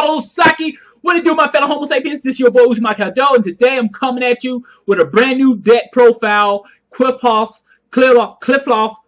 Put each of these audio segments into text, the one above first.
Hadou Saki. What it do, my fellow Homo sapiens? This is your boy my Hadou, and today I'm coming at you with a brand new deck profile, Qliphoth,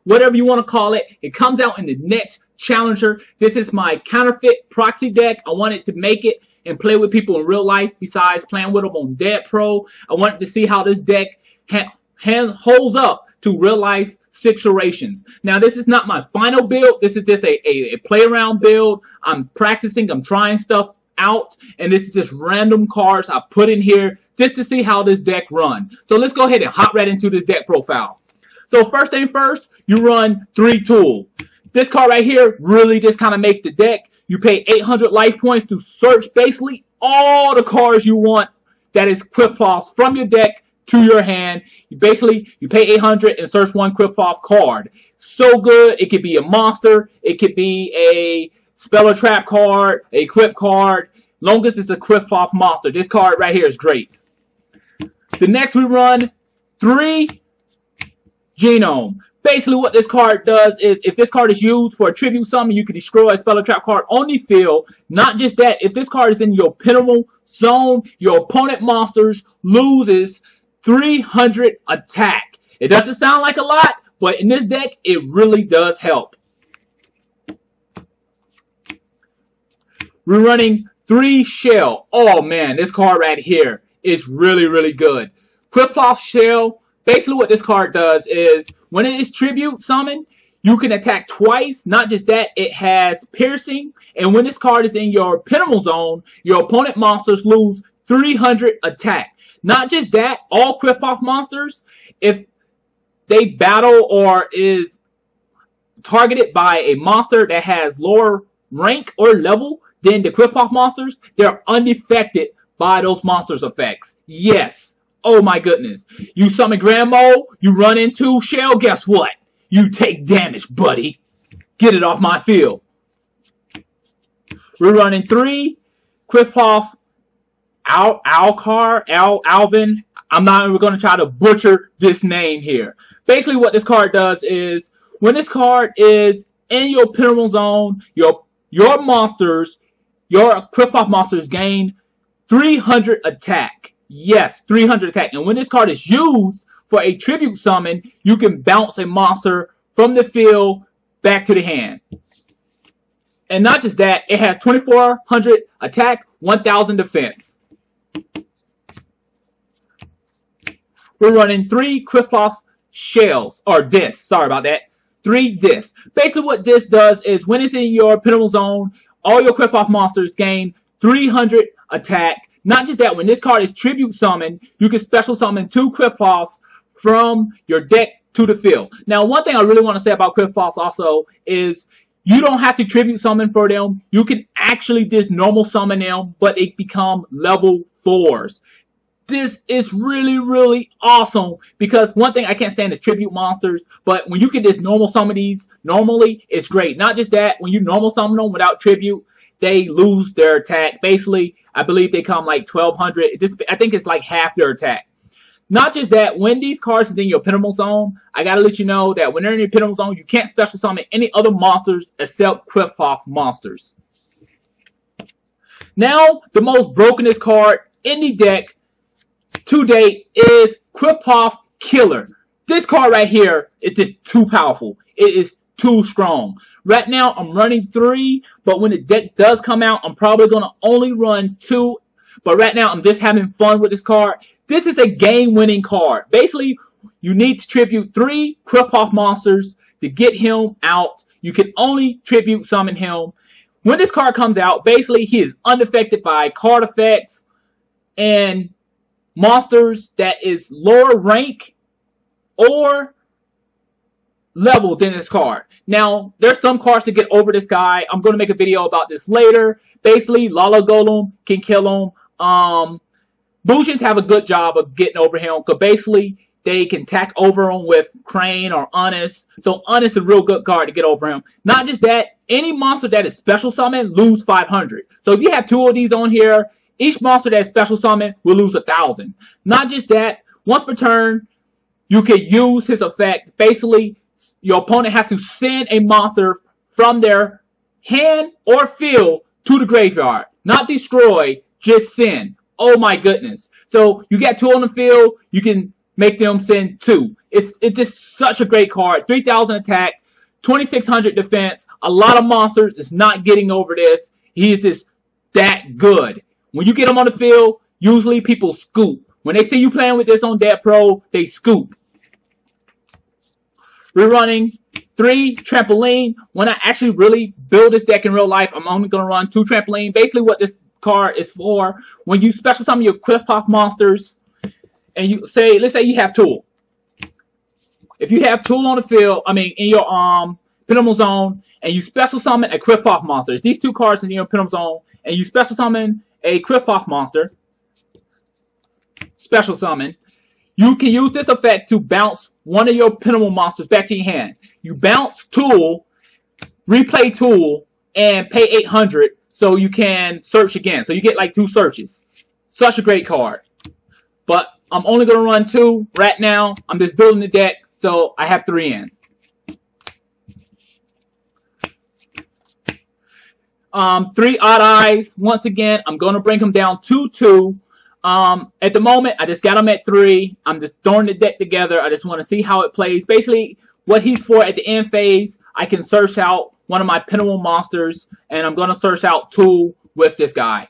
whatever you want to call it. It comes out in the next challenger. This is my Counterfeit Proxy deck. I wanted to make it and play with people in real life besides playing with them on Deck Pro. I wanted to see how this deck holds up to real life situations. Now, this is not my final build. This is just a play around build. I'm practicing. I'm trying stuff out, and this is just random cards I put in here just to see how this deck runs. So let's go ahead and hop right into this deck profile. So first thing first, you run 3 Tool. This card right here really just kind of makes the deck. You pay 800 life points to search basically all the cards you want that is Qliphoth from your deck to your hand. You pay 800 and search one Qliphoth card. So good. It could be a monster. It could be a spell or trap card, a equip card. Long as it's a Qliphoth monster. This card right here is great. The next we run 3 Genome. Basically what this card does is if this card is used for a tribute summon, you can destroy a spell or trap card on the field. Not just that, if this card is in your pinnable zone, your opponent monsters loses 300 attack. It doesn't sound like a lot, but in this deck, it really does help. We're running 3 Shell. Oh man, this card right here is really, really good. Qliphoth Shell. Basically what this card does is when it is tribute summoned, you can attack twice. Not just that, it has piercing. And when this card is in your pinnable zone, your opponent monsters lose 300 attack. Not just that, all Qliphoth monsters, if they battle or is targeted by a monster that has lower rank or level than the Qliphoth monsters, they're unaffected by those monsters' effects. Yes. Oh my goodness. You summon Grand Mole, you run into Shell, guess what? You take damage, buddy. Get it off my field. We're running 3 Qliphoth Alvin. I'm not even going to try to butcher this name here. Basically what this card does is when this card is in your pinnable zone, your monsters, your Qliphoth monsters gain 300 attack. Yes, 300 attack. And when this card is used for a tribute summon, you can bounce a monster from the field back to the hand. And not just that, it has 2400 attack, 1000 defense. We're running 3 Qliphoth Shells, or discs. Sorry about that. 3 discs. Basically what this does is when it's in your pinnable zone, all your Qliphoth monsters gain 300 attack. Not just that, when this card is tribute summoned, you can special summon 2 Qliphoths from your deck to the field. Now, one thing I really want to say about Qliphoths also is you don't have to tribute summon for them. You can actually just normal summon them, but they become level 4s. This is really, really awesome because one thing I can't stand is tribute monsters, but when you can just normal summon these normally, it's great. Not just that, when you normal summon them without tribute, they lose their attack. Basically, I believe they come like 1200. I think it's like half their attack. Not just that, when these cards is in your pinnable zone, I gotta let you know that when they're in your pinnable zone, you can't special summon any other monsters except Qliphoth monsters. Now, the most brokenest card in the deck to date is Qliphoth Killer. This card right here is just too powerful. It is too strong. Right now, I'm running 3, but when the deck does come out, I'm probably going to only run 2. But right now, I'm just having fun with this card. This is a game-winning card. Basically, you need to tribute 3 Qliphoth monsters to get him out. You can only tribute summon him. When this card comes out, basically, he is unaffected by card effects and monsters that is lower rank or level than this card. Now, there's some cards to get over this guy. I'm going to make a video about this later. Basically, Lala Golem can kill him. Bujins have a good job of getting over him because basically they can tack over him with Crane or Honest. So Honest is a real good card to get over him. Not just that, any monster that is special summon lose 500. So if you have 2 of these on here, each monster that is special summon will lose 1000. Not just that, once per turn, you can use his effect. Basically, your opponent has to send a monster from their hand or field to the graveyard. Not destroy, just send. Oh my goodness. So you got 2 on the field, you can make them send 2. It's just such a great card. 3,000 attack, 2,600 defense. A lot of monsters is not getting over this. He is just that good. When you get him on the field, usually people scoop. When they see you playing with this on Deck Pro, they scoop. We're running 3 trampoline. When I actually really build this deck in real life, I'm only going to run 2 trampoline. Basically what this card is for, when you special summon your Qliphoth monsters, and you say, let's say you have Tool. If you have Tool on the field, I mean in your Penable Zone, and you special summon a Qliphoth monster. It's these 2 cards in your Penable Zone, and you special summon a Qliphoth monster. Special summon. You can use this effect to bounce one of your Penable monsters back to your hand. You bounce Tool, replay Tool, and pay 800 so you can search again. So you get like 2 searches. Such a great card. But I'm only going to run 2 right now. I'm just building the deck, so I have 3 in. 3 odd eyes. Once again, I'm going to bring him down to 2. At the moment, I just got him at 3. I'm just throwing the deck together. I just want to see how it plays. Basically, what he's for at the end phase, I can search out one of my Penable monsters, and I'm going to search out Tool with this guy.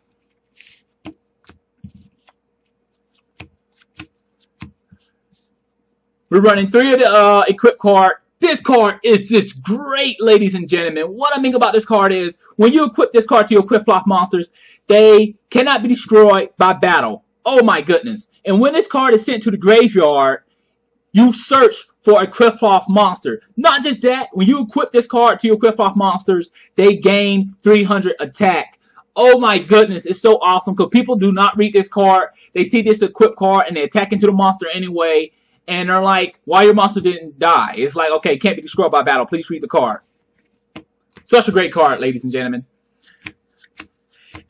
We're running 3 of the equip card. This card is just great, ladies and gentlemen. What I mean about this card is, when you equip this card to your Qliphoth monsters, they cannot be destroyed by battle. Oh my goodness. And when this card is sent to the graveyard, you search for a Qliphoth monster. Not just that, when you equip this card to your Qliphoth monsters, they gain 300 attack. Oh my goodness, it's so awesome, because people do not read this card. They see this equip card and they attack into the monster anyway. And they're like, why your monster didn't die? It's like, okay, can't be destroyed by battle. Please read the card. Such a great card, ladies and gentlemen.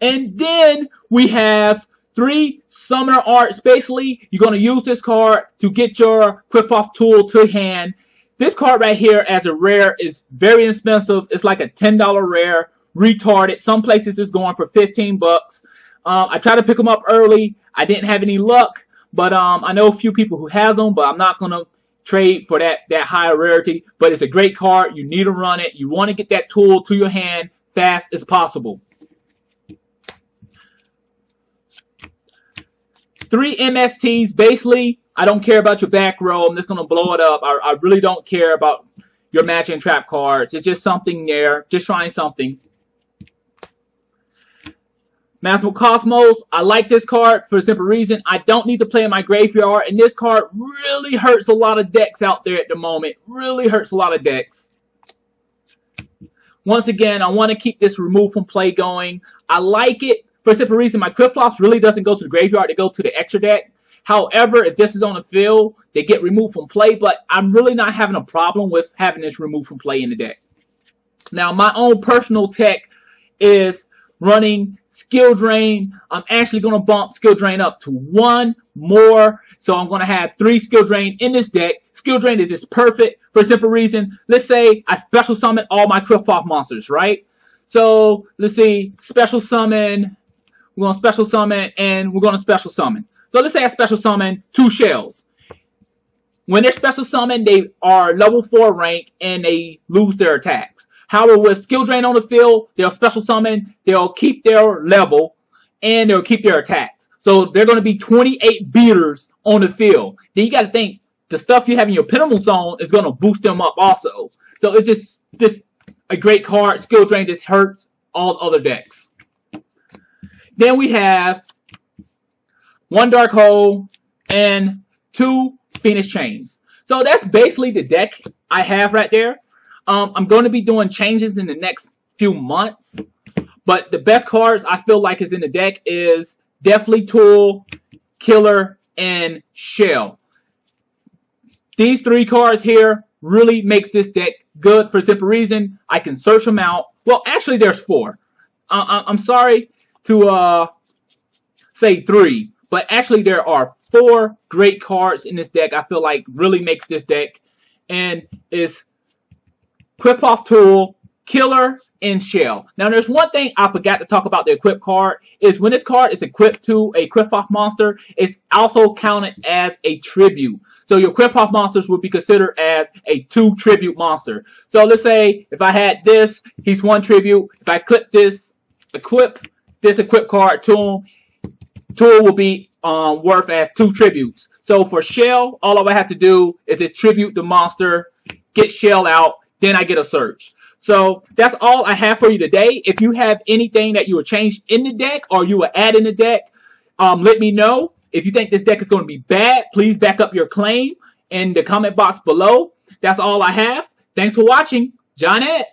And then we have 3 summoner arts. Basically, you're going to use this card to get your Qliphoth tool to hand. This card right here as a rare is very expensive. It's like a $10 rare, retarded. Some places it's going for 15 bucks. I tried to pick them up early. I didn't have any luck. But I know a few people who has them, but I'm not going to trade for that higher rarity. But it's a great card. You need to run it. You want to get that tool to your hand fast as possible. 3 MSTs. Basically, I don't care about your back row. I'm just going to blow it up. I really don't care about your match and trap cards. It's just something there. Just trying something. Maximal Cosmos, I like this card for a simple reason. I don't need to play in my graveyard, and this card really hurts a lot of decks out there at the moment. Really hurts a lot of decks. Once again, I want to keep this remove from play going. I like it for a simple reason. My Qliphoth really doesn't go to the graveyard. They go to the extra deck. However, if this is on the field, they get removed from play, but I'm really not having a problem with having this removed from play in the deck. Now, my own personal tech is running Skill Drain. I'm actually going to bump Skill Drain up to 1 more. So I'm going to have 3 Skill Drain in this deck. Skill Drain is just perfect for a simple reason. Let's say I special summon all my Qliphoth monsters, right? So let's see, special summon. We're going to special summon and we're going to special summon. So let's say I special summon 2 shells. When they're special summoned, they are level 4 rank and they lose their attacks. However, with Skill Drain on the field, they'll special summon, they'll keep their level, and they'll keep their attacks. So they're going to be 28 beaters on the field. Then you got to think, the stuff you have in your Penable Zone is going to boost them up also. So it's just a great card. Skill Drain just hurts all other decks. Then we have 1 Dark Hole and 2 Phoenix Chains. So that's basically the deck I have right there. I'm going to be doing changes in the next few months, but the best cards I feel like is in the deck is definitely Tool, Killer, and Shell. These 3 cards here really makes this deck good for a simple reason. I can search them out. Well, actually there's 4. I'm sorry to say 3, but actually there are 4 great cards in this deck I feel like really makes this deck, and it's Qliphoth Tool, Killer, and Shell. Now, there's one thing I forgot to talk about the equip card, is when this card is equipped to a Qliphoth monster, it's also counted as a tribute. So your Qliphoth monsters would be considered as a 2 tribute monster. So let's say if I had this, he's 1 tribute. If I equip this equip card to him, tool will be worth as 2 tributes. So for Shell, all I would have to do is just tribute the monster, get Shell out, then I get a search. So that's all I have for you today. If you have anything that you will change in the deck or you will add in the deck, let me know. If you think this deck is going to be bad, please back up your claim in the comment box below. That's all I have. Thanks for watching. John Ed.